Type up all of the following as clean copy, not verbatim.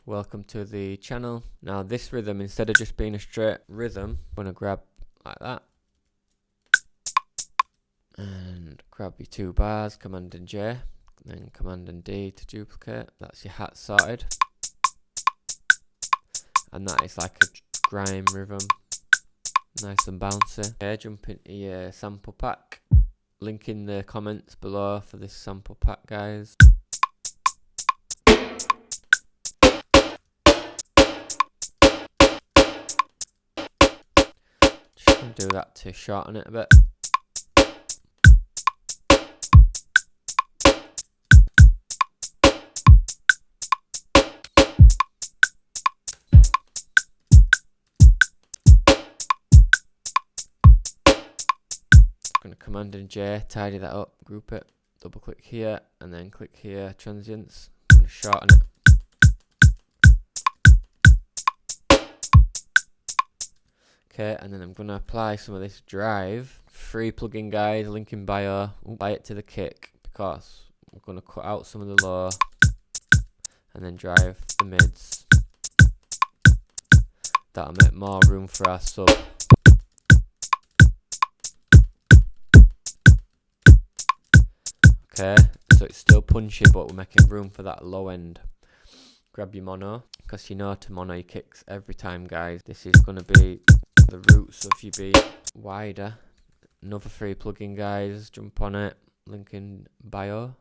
welcome to the channel. Now this rhythm, instead of just being a straight rhythm, I'm going to grab like that and grab your 2 bars, Command and J, then Command and D to duplicate. That's your hat sorted, and that is like a grime rhythm, nice and bouncy. Okay, jump into your sample pack, link in the comments below for this sample pack, guys. Just gonna do that to shorten it a bit. Going to Command and J, tidy that up, group it, double click here, and then click here, transients. I'm going to shorten it. Okay, and then I'm going to apply some of this drive. Free plugin, guys, link in bio. Apply it to the kick because we're going to cut out some of the low and then drive the mids. That'll make more room for our sub. Okay, so it's still punchy, but we're making room for that low end. Grab your mono, because you know to mono your kicks every time, guys. This is going to be the roots of your beat. Wider, another free plugin, guys. Jump on it, link in bio.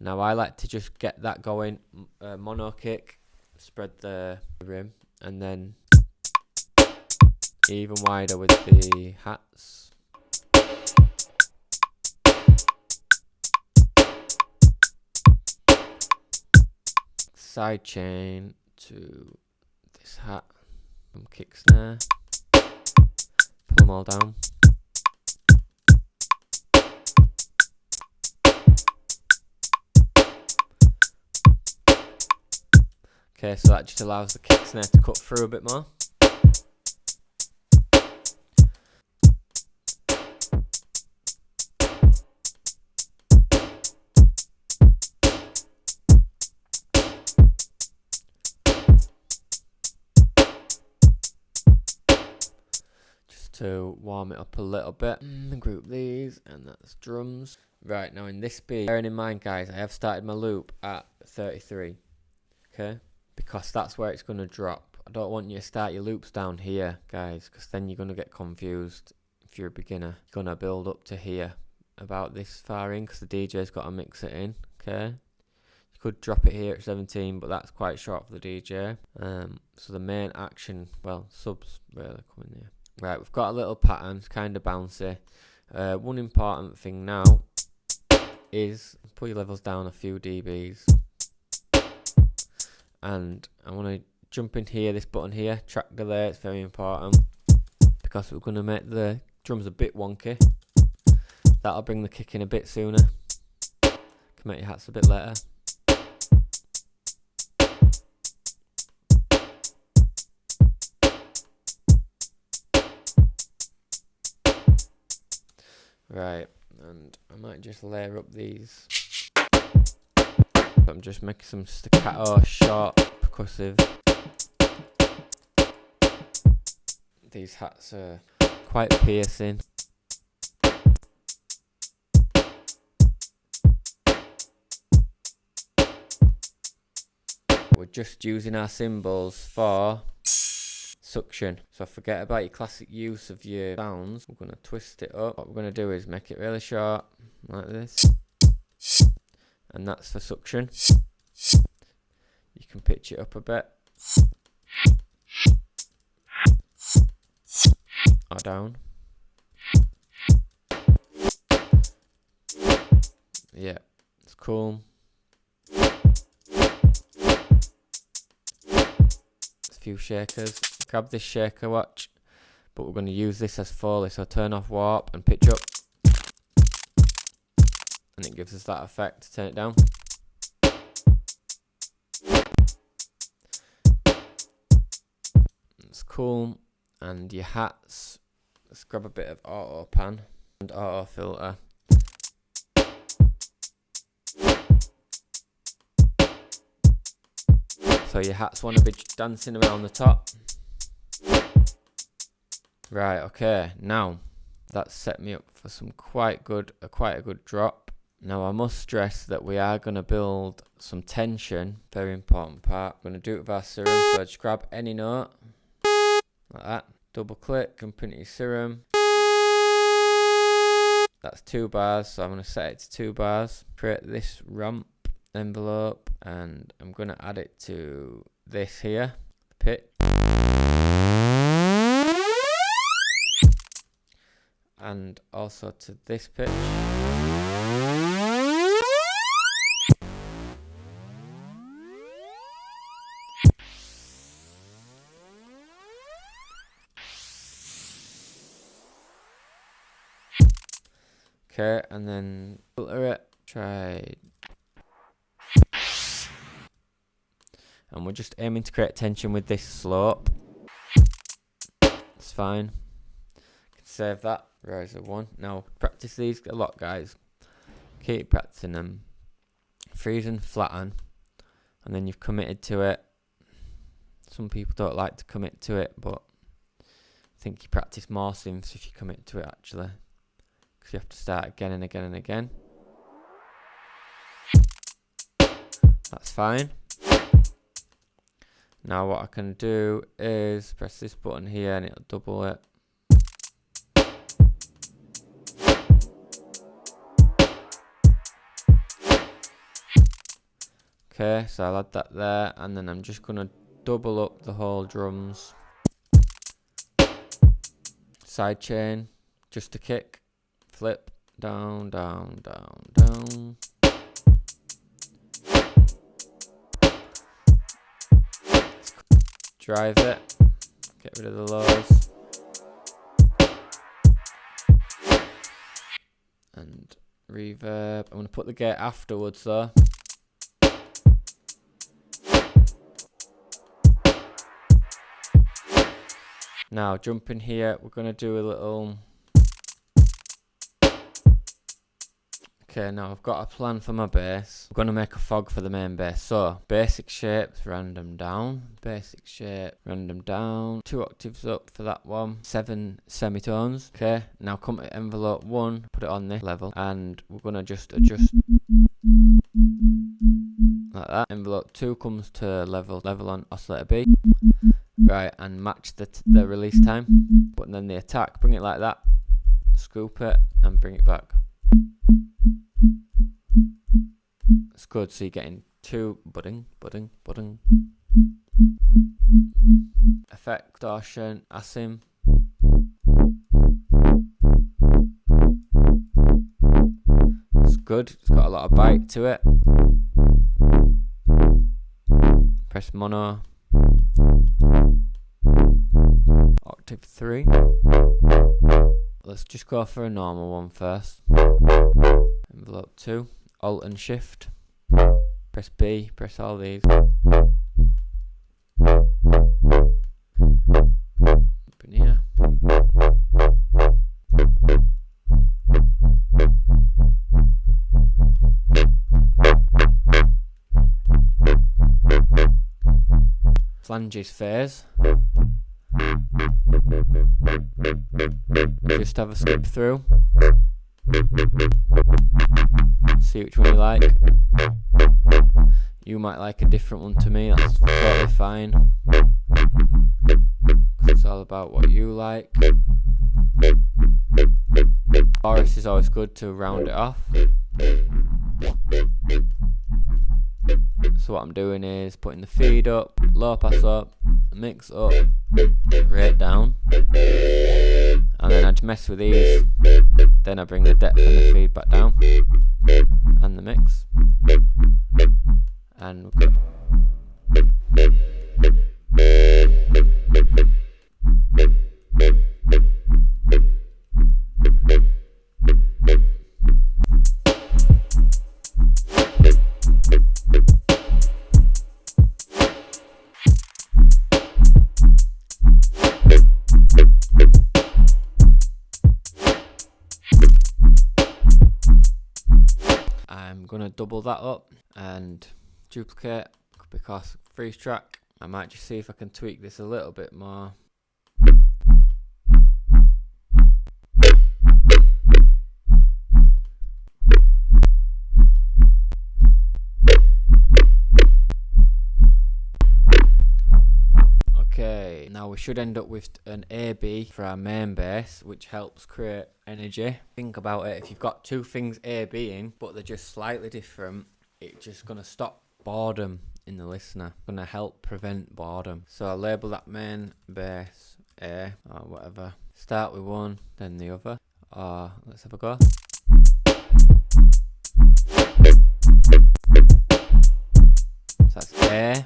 Now I like to just get that going, mono kick, spread the rim, and then even wider with the hats. Side chain to this hat, some kick snare, pull them all down. Okay, so that just allows the kick snare to cut through a bit more. To warm it up a little bit, group these, and that's drums. Right, now in this beat, bearing in mind, guys, I have started my loop at 33, okay, because that's where it's going to drop. I don't want you to start your loops down here, guys, because then you're going to get confused. If you're a beginner, you're going to build up to here about this far in, because the DJ's got to mix it in. Okay, you could drop it here at 17, but that's quite short for the DJ. So the main action, well, subs really come in here. Right, we've got a little pattern, it's kind of bouncy. One important thing now is put your levels down a few dBs. And I want to jump in here, this button here, track delay, it's very important. Because we're going to make the drums a bit wonky. That'll bring the kick in a bit sooner. Can make your hats a bit later. Right, and I might just layer up these. I'm just making some staccato, short, percussive. These hats are quite piercing. We're just using our cymbals for suction, so forget about your classic use of your sounds. We're going to twist it up. What we're going to do is make it really short, like this, and that's for suction. You can pitch it up a bit or down. Yeah, it's cool. A few shakers. Grab this shaker, watch, but we're going to use this as Foley, so turn off warp and pitch up, and it gives us that effect. Turn it down. It's cool. And your hats, let's grab a bit of auto pan and auto filter. So your hats want to be dancing around the top. Right, okay, now that's set me up for some quite a good drop. Now I must stress that we are going to build some tension, very important part. We're going to do it with our serum, so just grab any note, like that, double click and print your serum. That's 2 bars, so I'm going to set it to 2 bars. Create this ramp envelope, and I'm going to add it to this here, pitch. And also to this pitch. Okay, and then filter it, try. And we're just aiming to create tension with this slope. It's fine. Save that. Riser 1. Now practice these a lot, guys. Keep practicing them. Freeze and flatten, and then you've committed to it. Some people don't like to commit to it, but I think you practice more synths if you commit to it, actually, because you have to start again and again and again. That's fine. Now what I can do is press this button here and it'll double it. Okay, so I'll add that there, and then I'm just going to double up the whole drums. Side chain, just a kick, flip, down, down, down, down. Drive it, get rid of the lows. And reverb. I'm going to put the gate afterwards though. Now jump in here, we're going to do a little... Okay, now I've got a plan for my bass. I'm going to make a fog for the main bass. So, basic shapes, random down. Basic shape, random down. 2 octaves up for that one. 7 semitones. Okay, now come to envelope 1, put it on this level. And we're going to just adjust like that. Envelope 2 comes to level on oscillator B. Right, and match the release time. But then the attack, bring it like that. Scoop it and bring it back. It's good, so you're getting 2 budding. Effect, distortion, asim. It's good, it's got a lot of bite to it. Press mono. Octave 3. Let's just go for a normal one first. Envelope 2. Alt and shift. Press B. Press all these. Open here. Flanges phase. Just have a skip through. See which one you like. You might like a different one to me, that's totally fine. It's all about what you like. Chorus is always good to round it off. So what I'm doing is putting the feed up, low pass up, mix up, rate down, and then I just mess with these. Then I bring the depth and the feed back down, and the mix, and we're good. I'm gonna double that up and duplicate, because freeze track. I might just see if I can tweak this a little bit more. Okay, now we should end up with an AB for our main bass, which helps create energy. Think about it, if you've got two things ABing, but they're just slightly different, it's just going to stop boredom in the listener. Going to help prevent boredom. So I'll label that main bass A or whatever. Start with one, then the other. Or let's have a go. So that's A.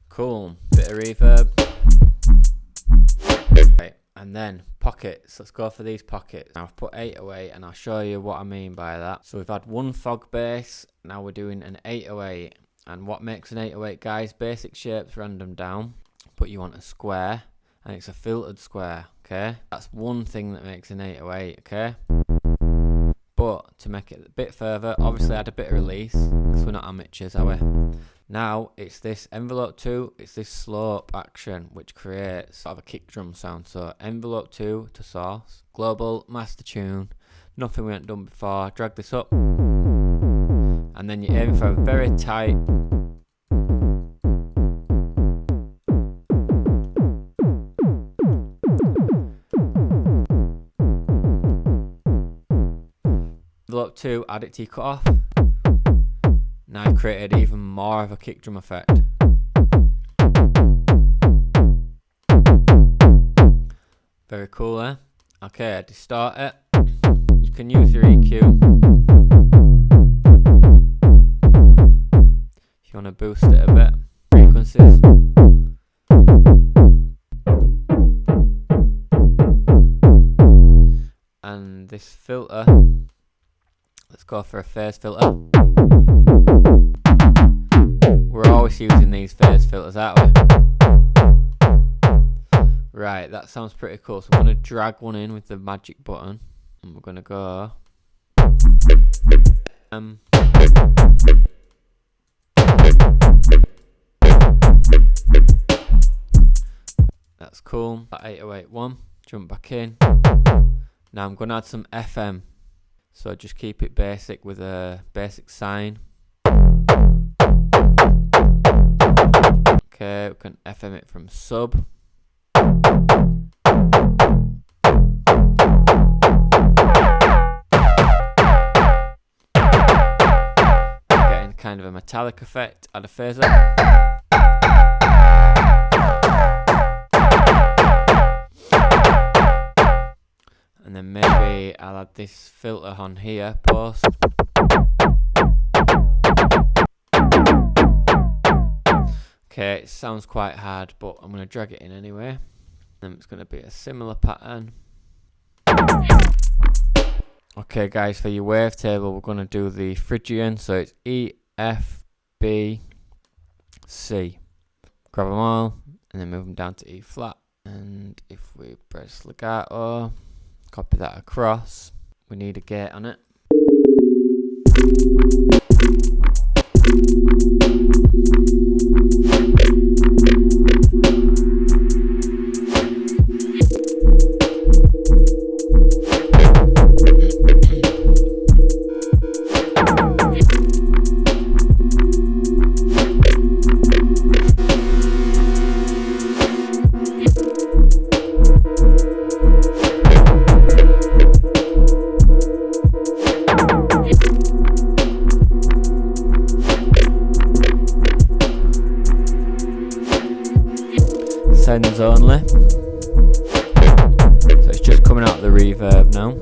Cool, bit of reverb. Right, and then pockets. Let's go for these pockets. Now I've put 808 and I'll show you what I mean by that. So we've had one fog bass, now we're doing an 808. And what makes an 808, guys? Basic shapes, random down, but you want a square, and it's a filtered square, okay? That's one thing that makes an 808, okay? But to make it a bit further, obviously add a bit of release, because we're not amateurs, are we? Now it's this envelope 2, it's this slope action which creates sort of a kick drum sound. So envelope 2 to source, global, master tune, nothing we haven't done before, drag this up, and then you're aiming for a very tight envelope 2, add it to your cut off. Now I've created even more of a kick drum effect. Very cool, eh? Okay, distort it. You can use your EQ. If you want to boost it a bit. Frequencies. And this filter, let's go for a phase filter. We're always using these phase filters, aren't we? Right, that sounds pretty cool. So I'm going to drag one in with the magic button. And we're going to go... That's cool. That 8081. Jump back in. Now I'm going to add some FM. So just keep it basic with a basic sine. Okay, we can FM it from sub. Getting kind of a metallic effect. Add a phaser. And then maybe I'll add this filter on here, post. Okay, it sounds quite hard, but I'm going to drag it in anyway. And it's going to be a similar pattern. Okay guys, for your wavetable, we're going to do the Phrygian. So it's E, F, B, C. Grab them all, and then move them down to E flat. And if we press legato, copy that across, we need a gate on it. Sends only, so it's just coming out of the reverb now.